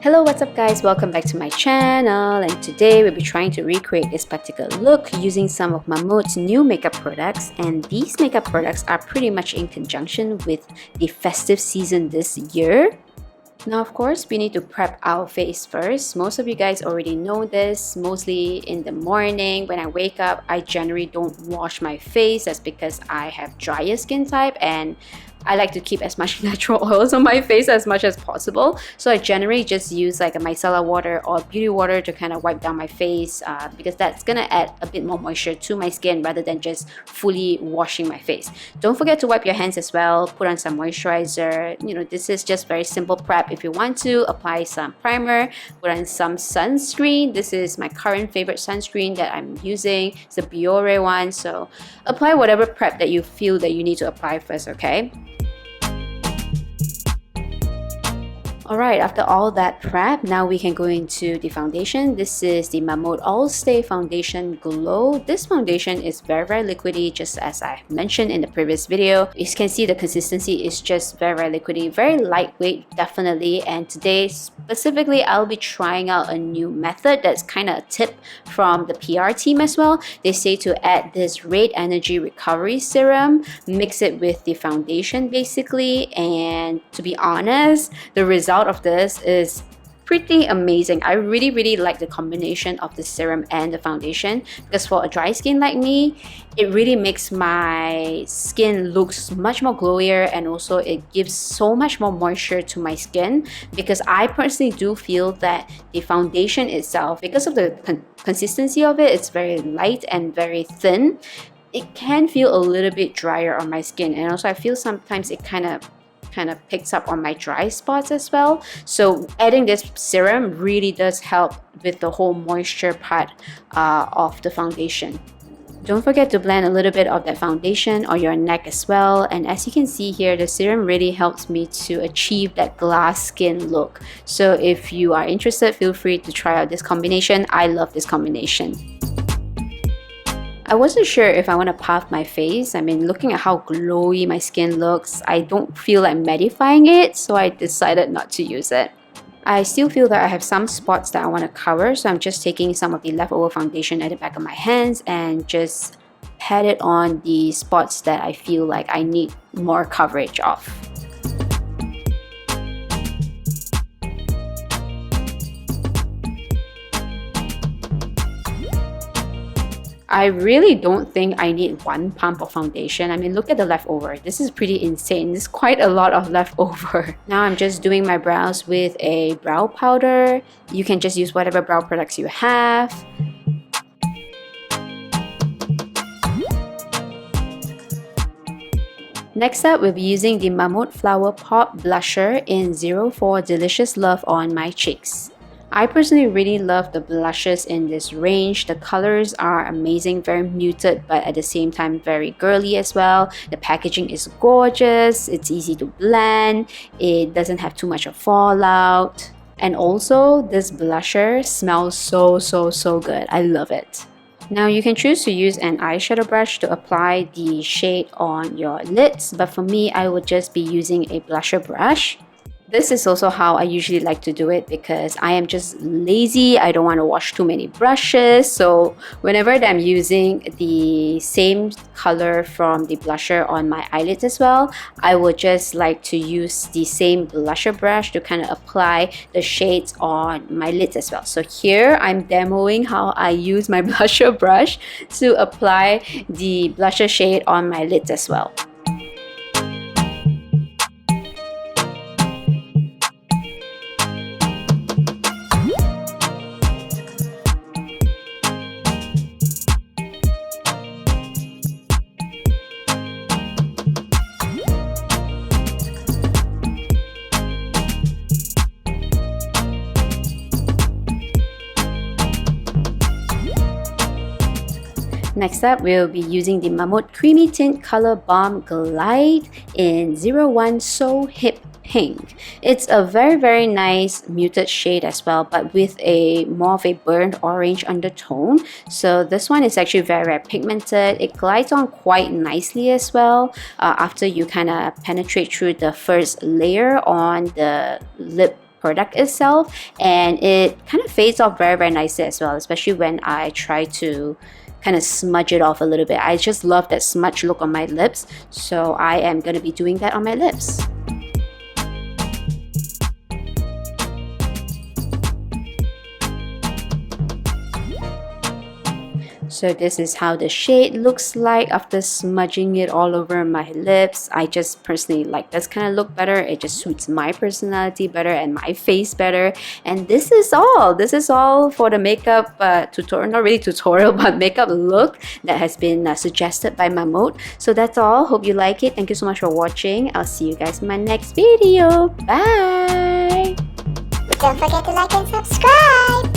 Hello, what's up guys? Welcome back to my channel, and today we'll be trying to recreate this particular look using some of Mamonde's new makeup products, and these makeup products are pretty much in conjunction with the festive season this year. Now, of course, we need to prep our face first. Most of you guys already know this. Mostly in the morning when I wake up, I generally don't wash my face. That's because I have drier skin type and I like to keep as much natural oils on my face as much as possible. So I generally just use like a micellar water or beauty water to kind of wipe down my face because that's gonna add a bit more moisture to my skin rather than just fully washing my face. Don't forget to wipe your hands as well. Put on some moisturizer. You know, this is just very simple prep. If you want to, apply some primer, put on some sunscreen. This is my current favorite sunscreen that I'm using. It's the Biore one. So apply whatever prep that you feel that you need to apply first, okay? Alright, after all that prep, now we can go into the foundation. This is the Mamonde All Stay Foundation Glow. This foundation is very liquidy, just as I mentioned in the previous video. You can see the consistency is just very liquidy, very lightweight definitely. And today specifically, I'll be trying out a new method that's kind of a tip from the PR team as well. They say to add this Red Energy Recovery Serum, mix it with the foundation basically, and to be honest, the result of this is pretty amazing. I really like the combination of the serum and the foundation, because for a dry skin like me, it really makes my skin looks much more glowier, and also it gives so much more moisture to my skin, because I personally do feel that the foundation itself, because of the consistency of it, it's very light and very thin. It can feel a little bit drier on my skin, and also I feel sometimes it kind of picks up on my dry spots as well. So adding this serum really does help with the whole moisture part of the foundation. Don't forget to blend a little bit of that foundation on your neck as well. And as you can see here, the serum really helps me to achieve that glass skin look. So if you are interested, feel free to try out this combination. I love this combination. I wasn't sure if I want to puff my face. I mean, looking at how glowy my skin looks, I don't feel like mattifying it, so I decided not to use it. I still feel that I have some spots that I want to cover, so I'm just taking some of the leftover foundation at the back of my hands and just pat it on the spots that I feel like I need more coverage of. I really don't think I need one pump of foundation. I mean, look at the leftover. This is pretty insane. There's quite a lot of leftover. Now I'm just doing my brows with a brow powder. You can just use whatever brow products you have. Next up, we'll be using the Mamonde Flower Pop Blusher in 04 Delicious Love on my cheeks. I personally really love the blushes in this range. The colors are amazing, very muted, but at the same time very girly as well. The packaging is gorgeous, it's easy to blend, it doesn't have too much of fallout. And also, this blusher smells so good. I love it. Now you can choose to use an eyeshadow brush to apply the shade on your lids, but for me, I would just be using a blusher brush. This is also how I usually like to do it, because I am just lazy. I don't want to wash too many brushes. So whenever I'm using the same color from the blusher on my eyelids as well, I would just like to use the same blusher brush to kind of apply the shades on my lids as well. So here I'm demoing how I use my blusher brush to apply the blusher shade on my lids as well. Next up, we'll be using the Mamonde Creamy Tint Color Balm Glide in 01 So Hip Pink. It's a very nice muted shade as well, but with a more of a burnt orange undertone. So this one is actually very pigmented. It glides on quite nicely as well after you kind of penetrate through the first layer on the lip product itself, and it kind of fades off very nicely as well, especially when I try to kind of smudge it off a little bit. I just love that smudge look on my lips, so I am going to be doing that on my lips. So this is how the shade looks like after smudging it all over my lips. I just personally like this kind of look better. It just suits my personality better and my face better. And this is all. This is all for the makeup tutorial, not really tutorial, but makeup look that has been suggested by Mamonde. So that's all. Hope you like it. Thank you so much for watching. I'll see you guys in my next video. Bye! Don't forget to like and subscribe!